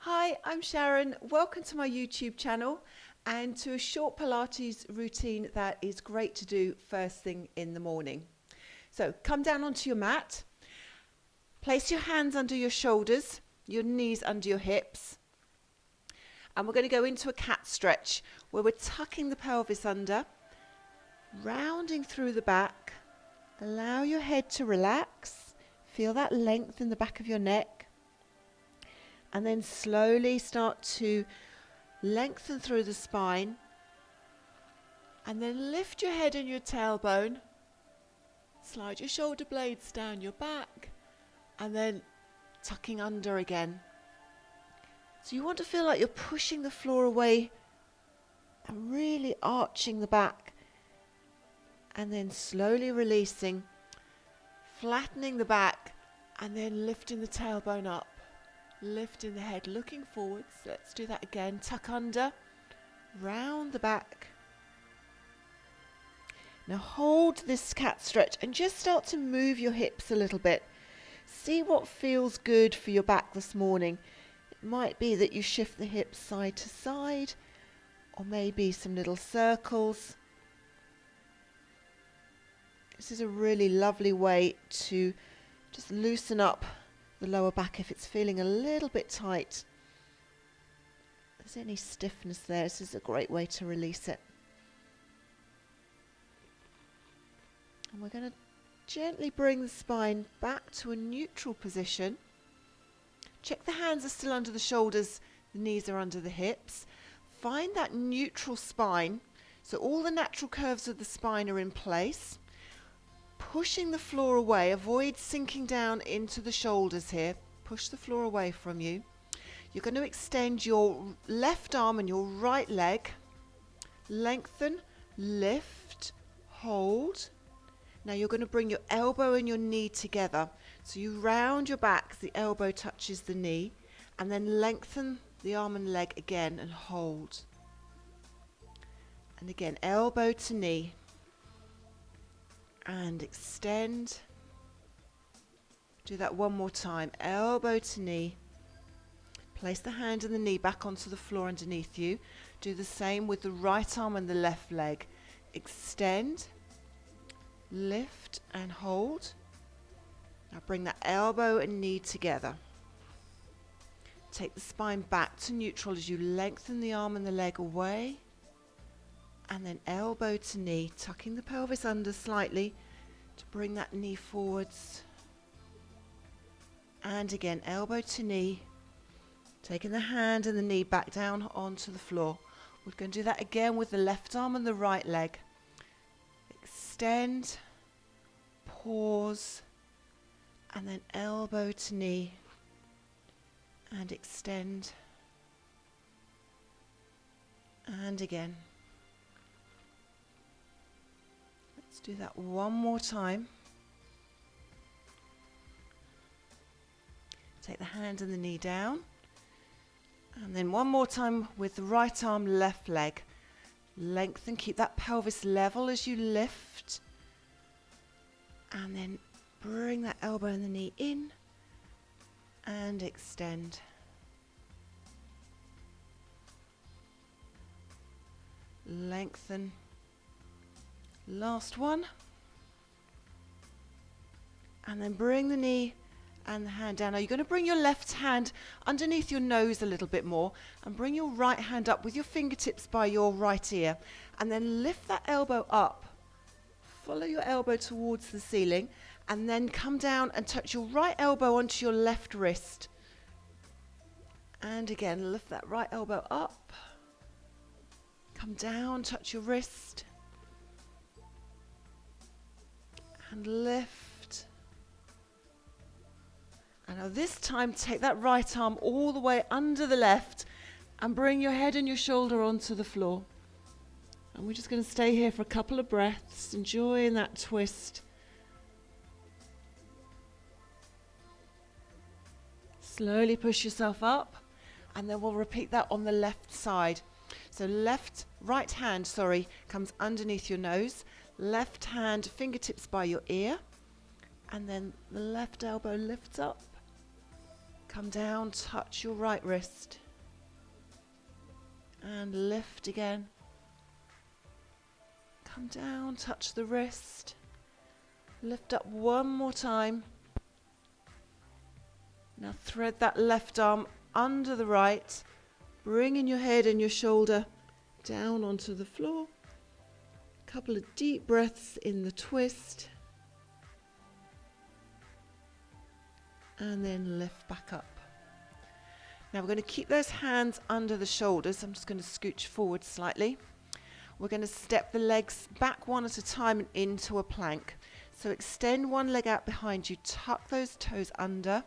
Hi, I'm Sharon. Welcome to my YouTube channel and to a short Pilates routine that is great to do first thing in the morning. So come down onto your mat, place your hands under your shoulders, your knees under your hips, and we're going to go into a cat stretch where we're tucking the pelvis under, rounding through the back. Allow your head to relax, feel that length in the back of your neck. And then slowly start to lengthen through the spine. And then lift your head and your tailbone. Slide your shoulder blades down your back. And then tucking under again. So you want to feel like you're pushing the floor away and really arching the back. And then slowly releasing, flattening the back, and then lifting the tailbone up. Lifting the head, looking forwards. Let's do that again. Tuck under, round the back. Now hold this cat stretch and just start to move your hips a little bit. See what feels good for your back this morning. It might be that you shift the hips side to side, or maybe some little circles. This is a really lovely way to just loosen up the lower back if it's feeling a little bit tight. If there's any stiffness there, this is a great way to release it. And we're going to gently bring the spine back to a neutral position. Check the hands are still under the shoulders, the knees are under the hips. Find that neutral spine, so all the natural curves of the spine are in place. Pushing the floor away, avoid sinking down into the shoulders here. Push the floor away from you. You're going to extend your left arm and your right leg. Lengthen, lift, hold. Now you're going to bring your elbow and your knee together. So you round your back, the elbow touches the knee, and then lengthen the arm and leg again and hold. And again, elbow to knee. And extend. Do that one more time. Elbow to knee. Place the hand and the knee back onto the floor underneath you. Do the same with the right arm and the left leg. Extend, lift and hold. Now bring that elbow and knee together. Take the spine back to neutral as you lengthen the arm and the leg away. And then elbow to knee, tucking the pelvis under slightly to bring that knee forwards. And again, elbow to knee, taking the hand and the knee back down onto the floor. We're going to do that again with the left arm and the right leg. Extend, pause, and then elbow to knee, and extend, and again. Let's do that one more time. Take the hand and the knee down. And then one more time with the right arm, left leg. Lengthen, keep that pelvis level as you lift. And then bring that elbow and the knee in. And extend. Lengthen. Last one. And then bring the knee and the hand down. Now you're going to bring your left hand underneath your nose a little bit more and bring your right hand up with your fingertips by your right ear. And then lift that elbow up. Follow your elbow towards the ceiling and then come down and touch your right elbow onto your left wrist. And again, lift that right elbow up. Come down, touch your wrist. And lift. And now this time take that right arm all the way under the left and bring your head and your shoulder onto the floor. And we're just going to stay here for a couple of breaths, enjoying that twist. Slowly push yourself up, and then we'll repeat that on the left side. So right hand comes underneath your nose. Left hand, fingertips by your ear. And then the left elbow lifts up. Come down, touch your right wrist. And lift again. Come down, touch the wrist. Lift up one more time. Now thread that left arm under the right, bringing your head and your shoulder down onto the floor. A couple of deep breaths in the twist. And then lift back up. Now we're going to keep those hands under the shoulders. I'm just going to scooch forward slightly. We're going to step the legs back one at a time and into a plank. So extend one leg out behind you, tuck those toes under.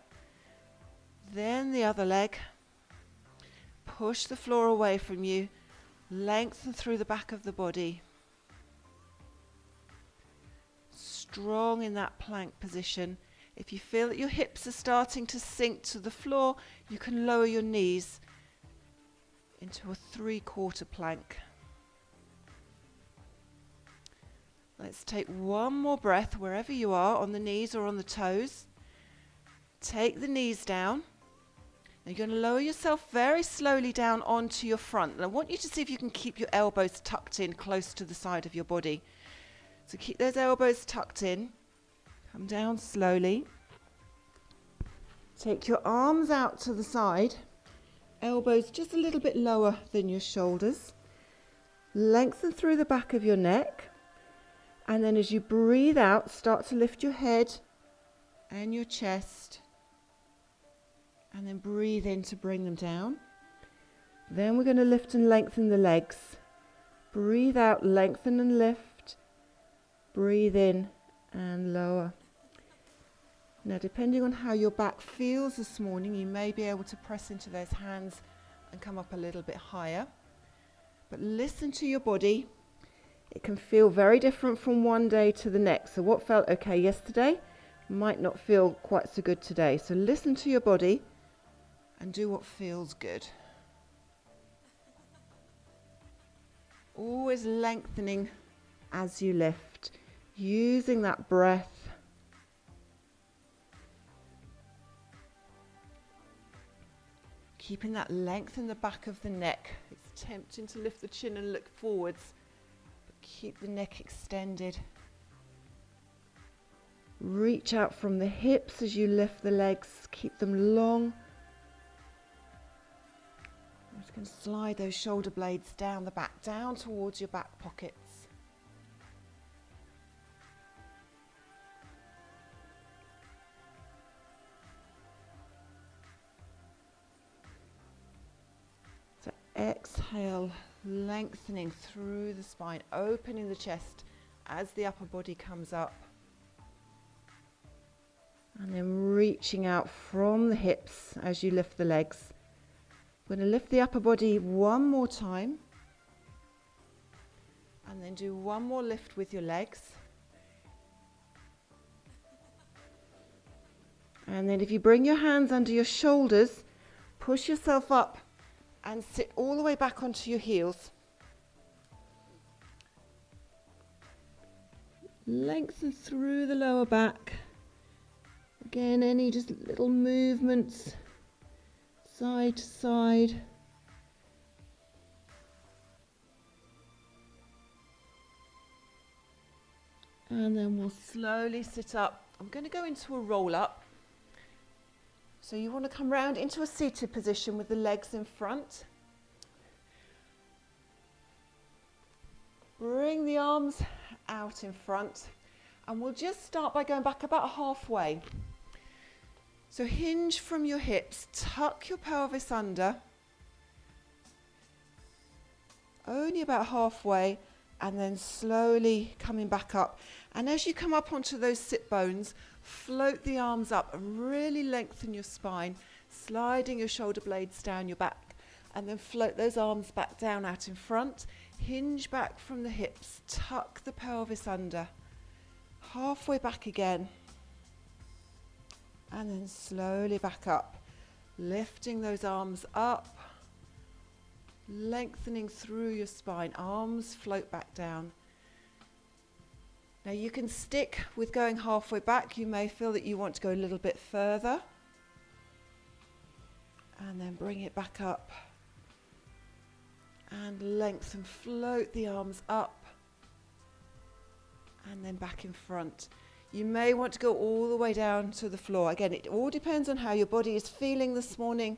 Then the other leg. Push the floor away from you. Lengthen through the back of the body. Strong in that plank position. If you feel that your hips are starting to sink to the floor, you can lower your knees into a 3/4 plank. Let's take one more breath wherever you are, on the knees or on the toes. Take the knees down. Now you're going to lower yourself very slowly down onto your front. And I want you to see if you can keep your elbows tucked in close to the side of your body. So keep those elbows tucked in. Come down slowly. Take your arms out to the side. Elbows just a little bit lower than your shoulders. Lengthen through the back of your neck. And then as you breathe out, start to lift your head and your chest. And then breathe in to bring them down. Then we're going to lift and lengthen the legs. Breathe out, lengthen and lift. Breathe in and lower. Now, depending on how your back feels this morning, you may be able to press into those hands and come up a little bit higher. But listen to your body. It can feel very different from one day to the next. So what felt okay yesterday might not feel quite so good today. So listen to your body and do what feels good. Always lengthening as you lift, using that breath. Keeping that length in the back of the neck. It's tempting to lift the chin and look forwards, but keep the neck extended. Reach out from the hips as you lift the legs, keep them long. I'm just going to slide those shoulder blades down the back, down towards your back pockets. So exhale, lengthening through the spine, opening the chest as the upper body comes up. And then reaching out from the hips as you lift the legs. We're going to lift the upper body one more time. And then do one more lift with your legs. And then if you bring your hands under your shoulders, push yourself up and sit all the way back onto your heels. Lengthen through the lower back. Again, any just little movements, side to side. And then we'll slowly sit up. I'm going to go into a roll up. So you want to come round into a seated position with the legs in front. Bring the arms out in front. And we'll just start by going back about halfway. So hinge from your hips, tuck your pelvis under, only about halfway, and then slowly coming back up. And as you come up onto those sit bones, float the arms up and really lengthen your spine, sliding your shoulder blades down your back, and then float those arms back down out in front. Hinge back from the hips, tuck the pelvis under, halfway back again. And then slowly back up, lifting those arms up, lengthening through your spine, arms float back down. Now you can stick with going halfway back. You may feel that you want to go a little bit further. And then bring it back up. And lengthen, float the arms up. And then back in front. You may want to go all the way down to the floor. Again, it all depends on how your body is feeling this morning.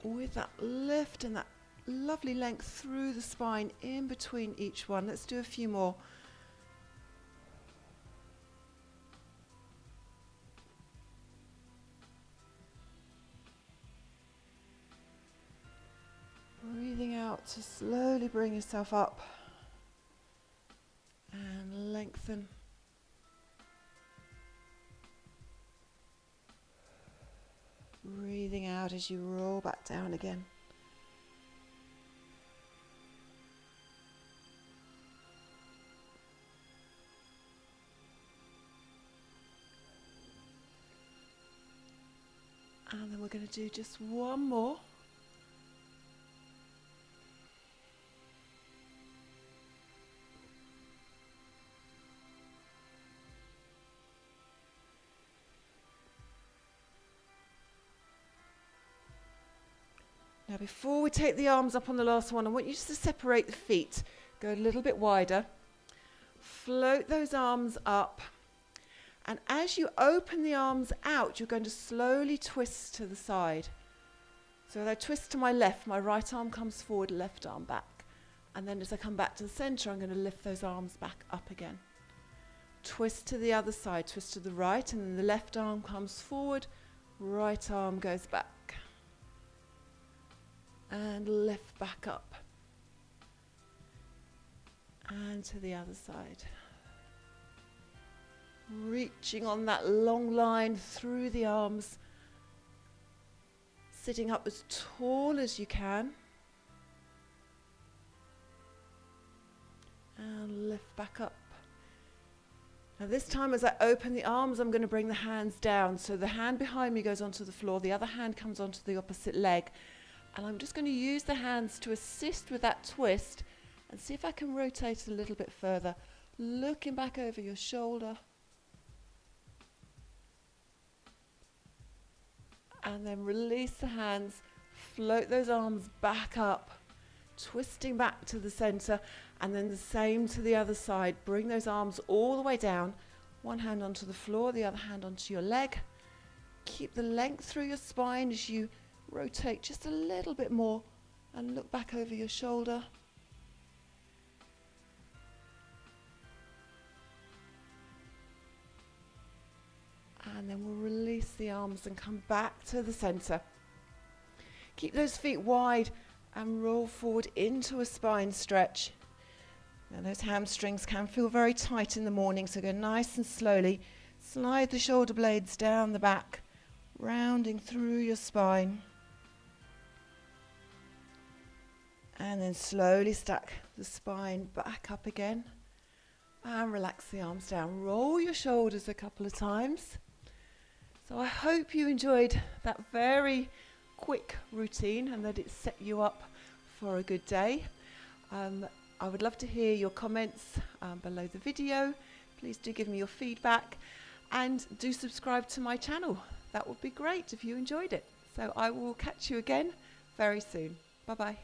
With that lift and that lovely length through the spine in between each one. Let's do a few more. Breathing out to slowly bring yourself up and lengthen. Breathing out as you roll back down again. And then we're going to do just one more. Now before we take the arms up on the last one, I want you just to separate the feet. Go a little bit wider. Float those arms up. And as you open the arms out, you're going to slowly twist to the side. So as I twist to my left, my right arm comes forward, left arm back. And then as I come back to the center, I'm going to lift those arms back up again. Twist to the other side, twist to the right, and then the left arm comes forward, right arm goes back. And lift back up. And to the other side. Reaching on that long line through the arms. Sitting up as tall as you can. And lift back up. Now this time as I open the arms, I'm going to bring the hands down. So the hand behind me goes onto the floor, the other hand comes onto the opposite leg. And I'm just going to use the hands to assist with that twist and see if I can rotate a little bit further. Looking back over your shoulder. And then release the hands, float those arms back up, twisting back to the center, and then the same to the other side. Bring those arms all the way down, one hand onto the floor, the other hand onto your leg. Keep the length through your spine as you rotate just a little bit more and look back over your shoulder. And then we'll release the arms and come back to the center. Keep those feet wide and roll forward into a spine stretch. Now those hamstrings can feel very tight in the morning, so go nice and slowly. Slide the shoulder blades down the back, rounding through your spine. And then slowly stack the spine back up again. And relax the arms down. Roll your shoulders a couple of times. So I hope you enjoyed that very quick routine and that it set you up for a good day. I would love to hear your comments below the video. Please do give me your feedback and do subscribe to my channel. That would be great if you enjoyed it. So I will catch you again very soon. Bye bye.